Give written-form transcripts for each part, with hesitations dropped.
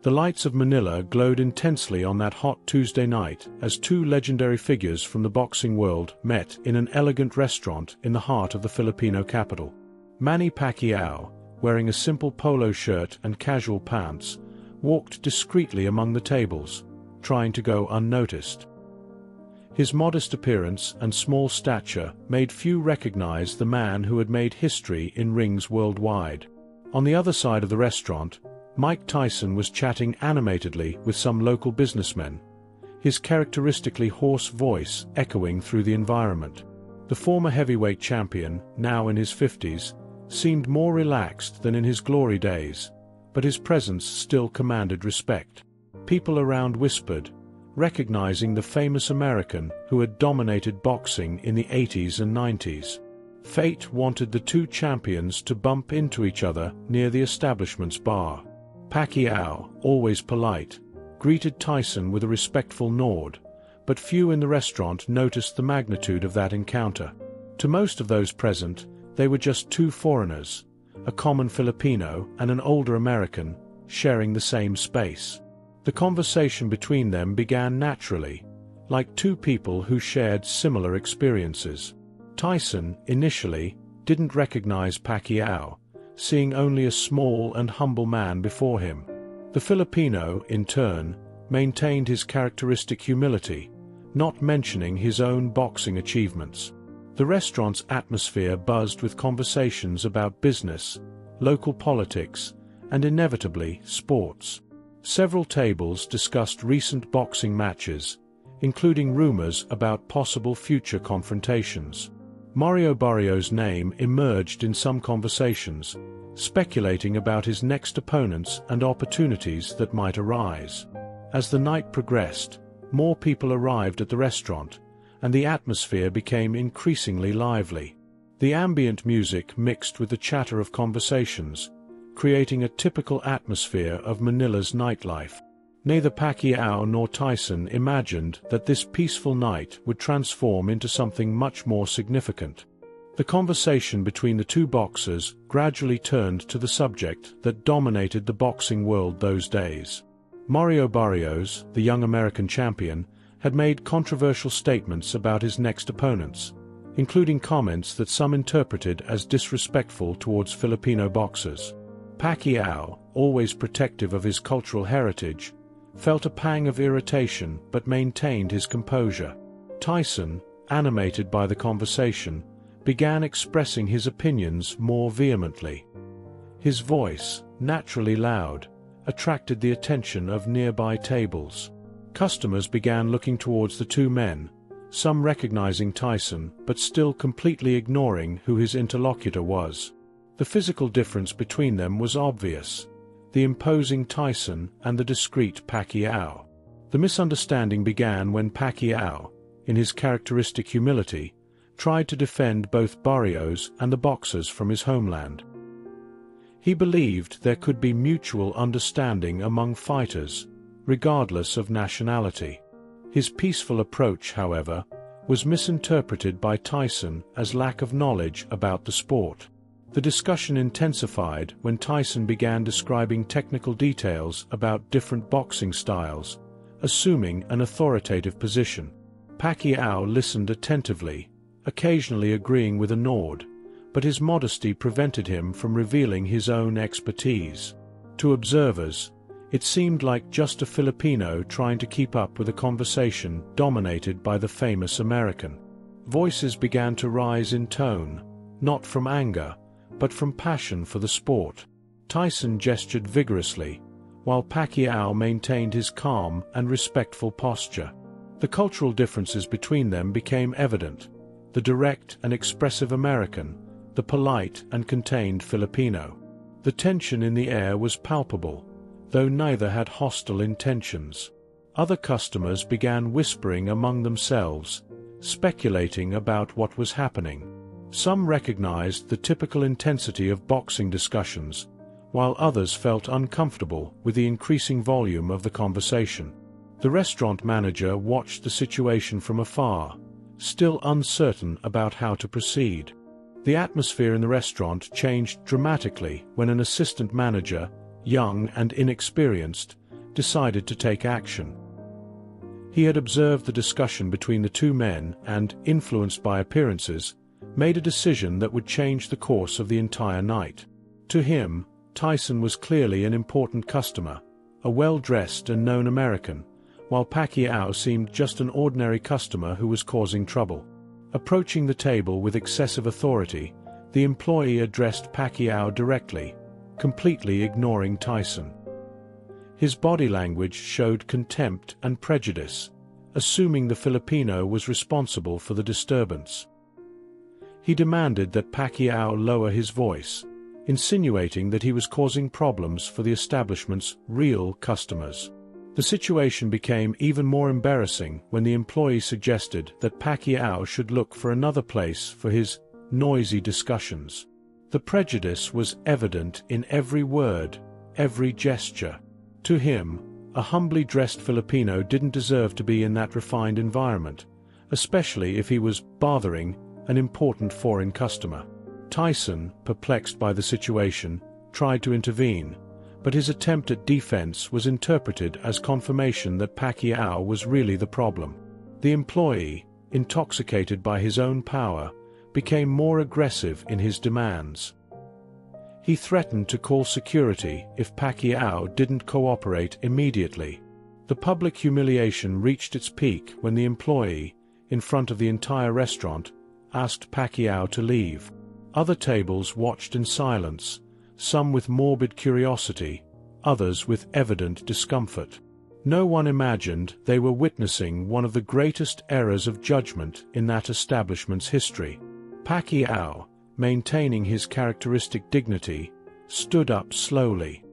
The lights of Manila glowed intensely on that hot Tuesday night as two legendary figures from the boxing world met in an elegant restaurant in the heart of the Filipino capital. Manny Pacquiao, wearing a simple polo shirt and casual pants, walked discreetly among the tables, trying to go unnoticed. His modest appearance and small stature made few recognize the man who had made history in rings worldwide. On the other side of the restaurant, Mike Tyson was chatting animatedly with some local businessmen, his characteristically hoarse voice echoing through the environment. The former heavyweight champion, now in his 50s, seemed more relaxed than in his glory days, but his presence still commanded respect. People around whispered, recognizing the famous American who had dominated boxing in the 80s and 90s. Fate wanted the two champions to bump into each other near the establishment's bar. Pacquiao, always polite, greeted Tyson with a respectful nod, but few in the restaurant noticed the magnitude of that encounter. To most of those present, they were just two foreigners, a common Filipino and an older American, sharing the same space. The conversation between them began naturally, like two people who shared similar experiences. Tyson, initially, didn't recognize Pacquiao, seeing only a small and humble man before him. The Filipino, in turn, maintained his characteristic humility, not mentioning his own boxing achievements. The restaurant's atmosphere buzzed with conversations about business, local politics, and inevitably, sports. Several tables discussed recent boxing matches, including rumors about possible future confrontations. Mario Barrios' name emerged in some conversations, speculating about his next opponents and opportunities that might arise. As the night progressed, more people arrived at the restaurant, and the atmosphere became increasingly lively. The ambient music mixed with the chatter of conversations, creating a typical atmosphere of Manila's nightlife. Neither Pacquiao nor Tyson imagined that this peaceful night would transform into something much more significant. The conversation between the two boxers gradually turned to the subject that dominated the boxing world those days. Mario Barrios, the young American champion, had made controversial statements about his next opponents, including comments that some interpreted as disrespectful towards Filipino boxers. Pacquiao, always protective of his cultural heritage, felt a pang of irritation but maintained his composure. Tyson, animated by the conversation, began expressing his opinions more vehemently. His voice, naturally loud, attracted the attention of nearby tables. Customers began looking towards the two men, some recognizing Tyson but still completely ignoring who his interlocutor was. The physical difference between them was obvious: the imposing Tyson and the discreet Pacquiao. The misunderstanding began when Pacquiao, in his characteristic humility, tried to defend both Barrios and the boxers from his homeland. He believed there could be mutual understanding among fighters, regardless of nationality. His peaceful approach, however, was misinterpreted by Tyson as lack of knowledge about the sport. The discussion intensified when Tyson began describing technical details about different boxing styles, assuming an authoritative position. Pacquiao listened attentively, occasionally agreeing with a nod, but his modesty prevented him from revealing his own expertise. To observers, it seemed like just a Filipino trying to keep up with a conversation dominated by the famous American. Voices began to rise in tone, not from anger, but from passion for the sport. Tyson gestured vigorously, while Pacquiao maintained his calm and respectful posture. The cultural differences between them became evident: the direct and expressive American, the polite and contained Filipino. The tension in the air was palpable, though neither had hostile intentions. Other customers began whispering among themselves, speculating about what was happening. Some recognized the typical intensity of boxing discussions, while others felt uncomfortable with the increasing volume of the conversation. The restaurant manager watched the situation from afar, still uncertain about how to proceed. The atmosphere in the restaurant changed dramatically when an assistant manager, young and inexperienced, decided to take action. He had observed the discussion between the two men and, influenced by appearances, made a decision that would change the course of the entire night. To him, Tyson was clearly an important customer, a well-dressed and known American, while Pacquiao seemed just an ordinary customer who was causing trouble. Approaching the table with excessive authority, the employee addressed Pacquiao directly, completely ignoring Tyson. His body language showed contempt and prejudice, assuming the Filipino was responsible for the disturbance. He demanded that Pacquiao lower his voice, insinuating that he was causing problems for the establishment's real customers. The situation became even more embarrassing when the employee suggested that Pacquiao should look for another place for his noisy discussions. The prejudice was evident in every word, every gesture. To him, a humbly dressed Filipino didn't deserve to be in that refined environment, especially if he was bothering an important foreign customer. Tyson, perplexed by the situation, tried to intervene, but his attempt at defense was interpreted as confirmation that Pacquiao was really the problem. The employee, intoxicated by his own power, became more aggressive in his demands. He threatened to call security if Pacquiao didn't cooperate immediately. The public humiliation reached its peak when the employee, in front of the entire restaurant, asked Pacquiao to leave. Other tables watched in silence, some with morbid curiosity, others with evident discomfort. No one imagined they were witnessing one of the greatest errors of judgment in that establishment's history. Pacquiao, maintaining his characteristic dignity, stood up slowly.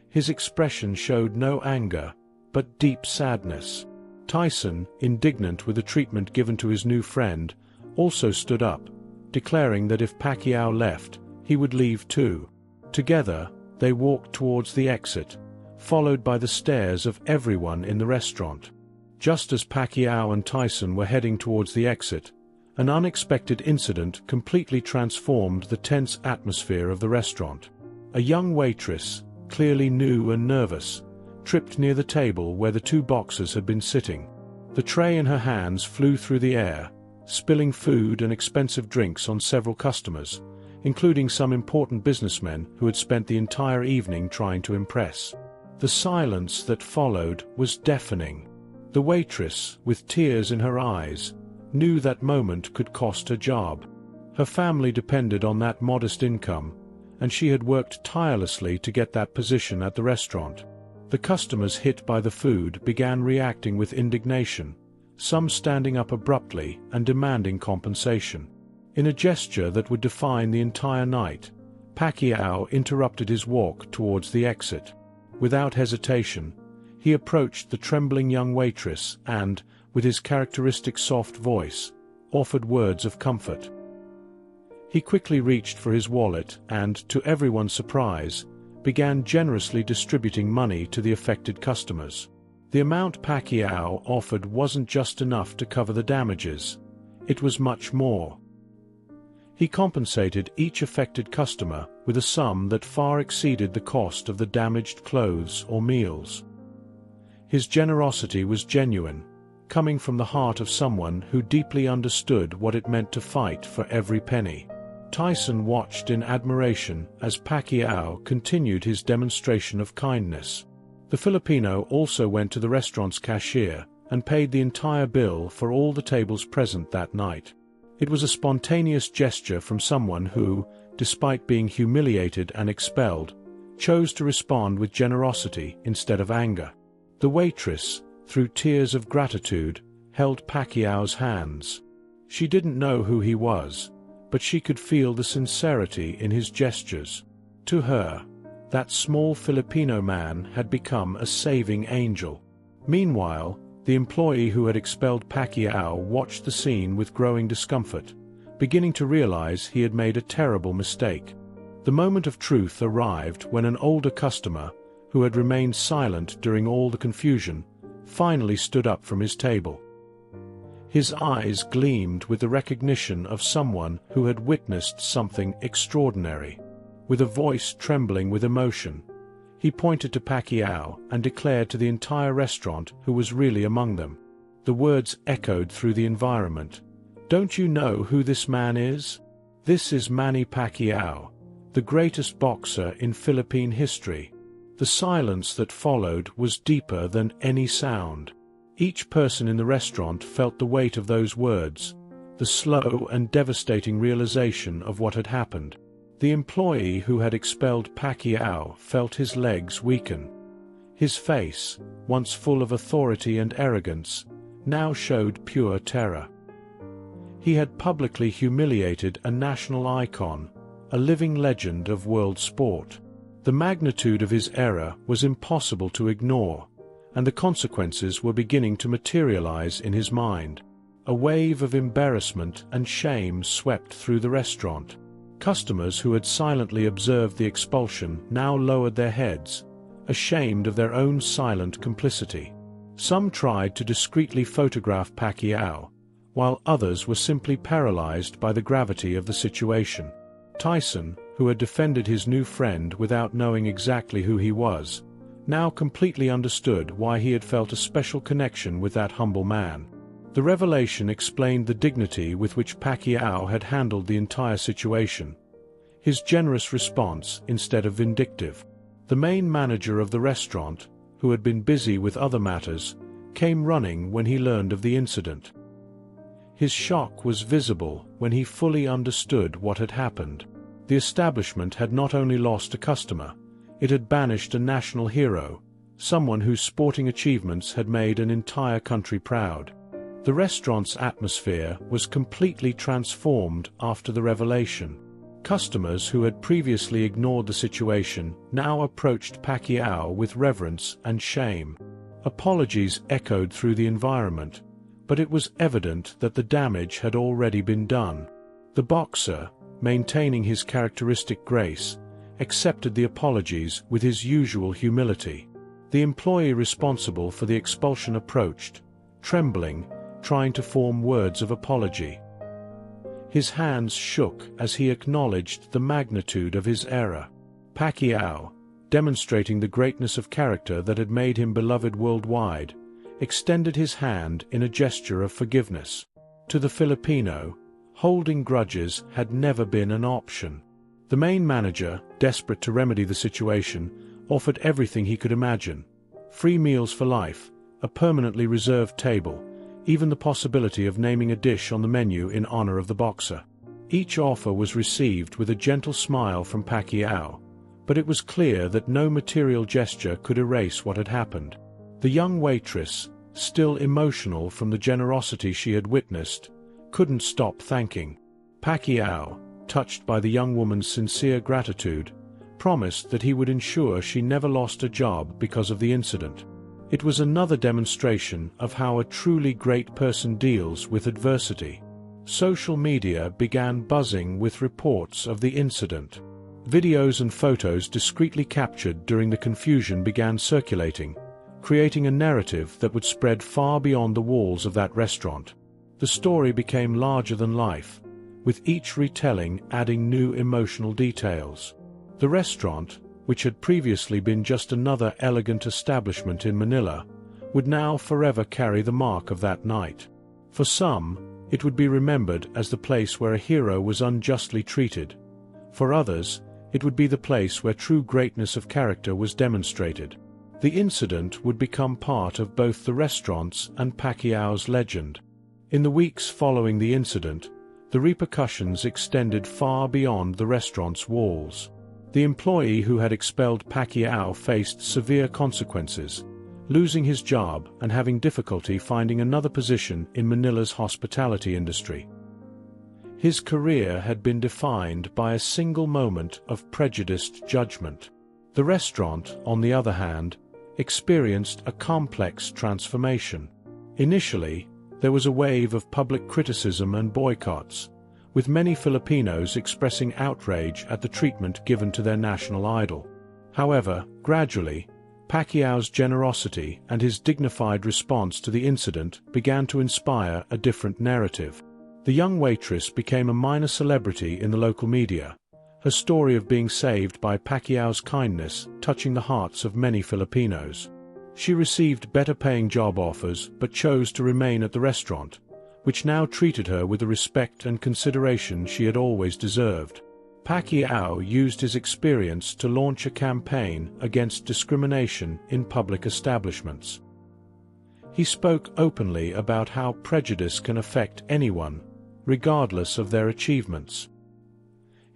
His expression showed no anger, but deep sadness. Tyson, indignant with the treatment given to his new friend, also stood up, declaring that if Pacquiao left, he would leave too. Together, they walked towards the exit, followed by the stares of everyone in the restaurant. Just as Pacquiao and Tyson were heading towards the exit, an unexpected incident completely transformed the tense atmosphere of the restaurant. A young waitress, clearly new and nervous, tripped near the table where the two boxers had been sitting. The tray in her hands flew through the air, spilling food and expensive drinks on several customers, including some important businessmen who had spent the entire evening trying to impress. The silence that followed was deafening. The waitress, with tears in her eyes, knew that moment could cost her job. Her family depended on that modest income, and she had worked tirelessly to get that position at the restaurant. The customers hit by the food began reacting with indignation, some standing up abruptly and demanding compensation. In a gesture that would define the entire night, Pacquiao interrupted his walk towards the exit. Without hesitation, he approached the trembling young waitress and, with his characteristic soft voice, offered words of comfort. He quickly reached for his wallet and, to everyone's surprise, began generously distributing money to the affected customers. The amount Pacquiao offered wasn't just enough to cover the damages, it was much more. He compensated each affected customer with a sum that far exceeded the cost of the damaged clothes or meals. His generosity was genuine, coming from the heart of someone who deeply understood what it meant to fight for every penny. Tyson watched in admiration as Pacquiao continued his demonstration of kindness. The Filipino also went to the restaurant's cashier and paid the entire bill for all the tables present that night. It was a spontaneous gesture from someone who, despite being humiliated and expelled, chose to respond with generosity instead of anger. The waitress, through tears of gratitude, held Pacquiao's hands. She didn't know who he was, but she could feel the sincerity in his gestures. To her, that small Filipino man had become a saving angel. Meanwhile, the employee who had expelled Pacquiao watched the scene with growing discomfort, beginning to realize he had made a terrible mistake. The moment of truth arrived when an older customer, who had remained silent during all the confusion, finally stood up from his table. His eyes gleamed with the recognition of someone who had witnessed something extraordinary. With a voice trembling with emotion, He pointed to Pacquiao and declared to the entire restaurant who was really among them. The words echoed through the environment. "Don't you know who this man is? This is Manny Pacquiao, the greatest boxer in Philippine history." The silence that followed was deeper than any sound. Each person in the restaurant felt the weight of those words, the slow and devastating realization of what had happened. The employee who had expelled Pacquiao felt his legs weaken. His face, once full of authority and arrogance, now showed pure terror. He had publicly humiliated a national icon, a living legend of world sport. The magnitude of his error was impossible to ignore, and the consequences were beginning to materialize in his mind. A wave of embarrassment and shame swept through the restaurant. Customers who had silently observed the expulsion now lowered their heads, ashamed of their own silent complicity. Some tried to discreetly photograph Pacquiao, while others were simply paralyzed by the gravity of the situation. Tyson, who had defended his new friend without knowing exactly who he was, now completely understood why he had felt a special connection with that humble man. The revelation explained the dignity with which Pacquiao had handled the entire situation, his generous response instead of vindictive. The main manager of the restaurant, who had been busy with other matters, came running when he learned of the incident. His shock was visible when he fully understood what had happened. The establishment had not only lost a customer, it had banished a national hero, someone whose sporting achievements had made an entire country proud. The restaurant's atmosphere was completely transformed after the revelation. Customers who had previously ignored the situation now approached Pacquiao with reverence and shame. Apologies echoed through the environment, but it was evident that the damage had already been done. The boxer, maintaining his characteristic grace, accepted the apologies with his usual humility. The employee responsible for the expulsion approached, trembling, trying to form words of apology. His hands shook as he acknowledged the magnitude of his error. Pacquiao, demonstrating the greatness of character that had made him beloved worldwide, extended his hand in a gesture of forgiveness. To the Filipino, holding grudges had never been an option. The main manager, desperate to remedy the situation, offered everything he could imagine: free meals for life, a permanently reserved table, even the possibility of naming a dish on the menu in honor of the boxer. Each offer was received with a gentle smile from Pacquiao, but it was clear that no material gesture could erase what had happened. The young waitress, still emotional from the generosity she had witnessed, couldn't stop thanking. Pacquiao, touched by the young woman's sincere gratitude, promised that he would ensure she never lost a job because of the incident. It was another demonstration of how a truly great person deals with adversity. Social media began buzzing with reports of the incident. Videos and photos discreetly captured during the confusion began circulating, creating a narrative that would spread far beyond the walls of that restaurant. The story became larger than life, with each retelling adding new emotional details. The restaurant, which had previously been just another elegant establishment in Manila, would now forever carry the mark of that night. For some, it would be remembered as the place where a hero was unjustly treated. For others, it would be the place where true greatness of character was demonstrated. The incident would become part of both the restaurant's and Pacquiao's legend. In the weeks following the incident, the repercussions extended far beyond the restaurant's walls. The employee who had expelled Pacquiao faced severe consequences, losing his job and having difficulty finding another position in Manila's hospitality industry. His career had been defined by a single moment of prejudiced judgment. The restaurant, on the other hand, experienced a complex transformation. Initially, there was a wave of public criticism and boycotts, with many Filipinos expressing outrage at the treatment given to their national idol. However, gradually, Pacquiao's generosity and his dignified response to the incident began to inspire a different narrative. The young waitress became a minor celebrity in the local media, her story of being saved by Pacquiao's kindness touching the hearts of many Filipinos. She received better-paying job offers but chose to remain at the restaurant, which now treated her with the respect and consideration she had always deserved. Pacquiao used his experience to launch a campaign against discrimination in public establishments. He spoke openly about how prejudice can affect anyone, regardless of their achievements.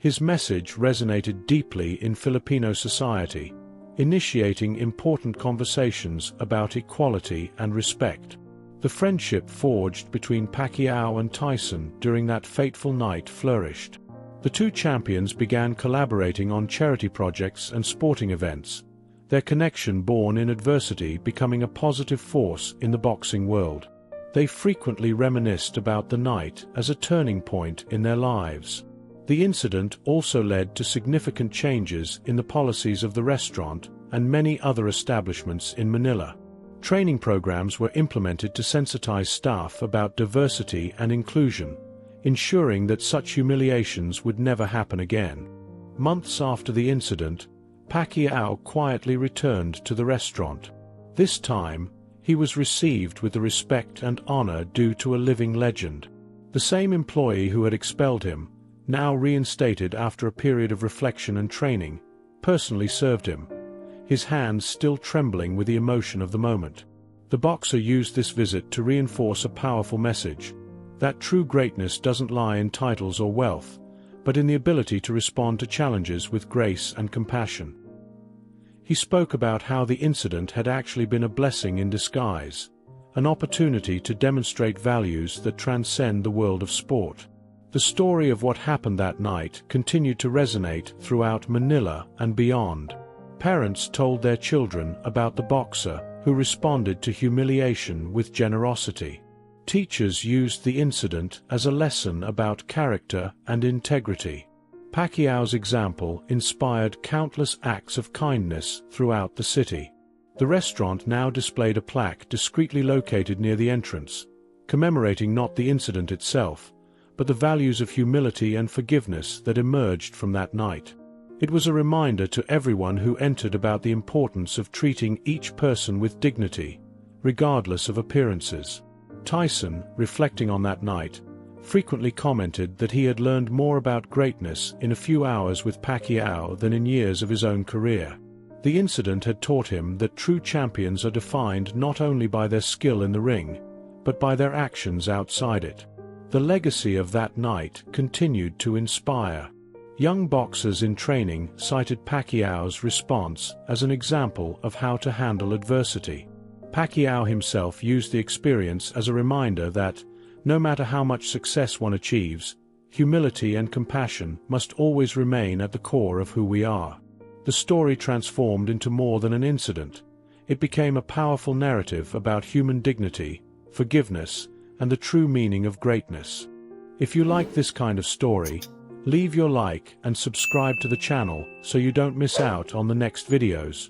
His message resonated deeply in Filipino society, initiating important conversations about equality and respect. The friendship forged between Pacquiao and Tyson during that fateful night flourished. The two champions began collaborating on charity projects and sporting events, their connection born in adversity becoming a positive force in the boxing world. They frequently reminisced about the night as a turning point in their lives. The incident also led to significant changes in the policies of the restaurant and many other establishments in Manila. Training programs were implemented to sensitize staff about diversity and inclusion, ensuring that such humiliations would never happen again. Months after the incident, Pacquiao quietly returned to the restaurant. This time, he was received with the respect and honor due to a living legend. The same employee who had expelled him, now reinstated after a period of reflection and training, personally served him, his hands still trembling with the emotion of the moment. The boxer used this visit to reinforce a powerful message: that true greatness doesn't lie in titles or wealth, but in the ability to respond to challenges with grace and compassion. He spoke about how the incident had actually been a blessing in disguise, an opportunity to demonstrate values that transcend the world of sport. The story of what happened that night continued to resonate throughout Manila and beyond. Parents told their children about the boxer who responded to humiliation with generosity. Teachers used the incident as a lesson about character and integrity. Pacquiao's example inspired countless acts of kindness throughout the city. The restaurant now displayed a plaque discreetly located near the entrance, commemorating not the incident itself, but the values of humility and forgiveness that emerged from that night. It was a reminder to everyone who entered about the importance of treating each person with dignity, regardless of appearances. Tyson, reflecting on that night, frequently commented that he had learned more about greatness in a few hours with Pacquiao than in years of his own career. The incident had taught him that true champions are defined not only by their skill in the ring, but by their actions outside it. The legacy of that night continued to inspire. Young boxers in training cited Pacquiao's response as an example of how to handle adversity. Pacquiao himself used the experience as a reminder that, no matter how much success one achieves, humility and compassion must always remain at the core of who we are. The story transformed into more than an incident. It became a powerful narrative about human dignity, forgiveness, and the true meaning of greatness. If you like this kind of story, leave your like and subscribe to the channel so you don't miss out on the next videos.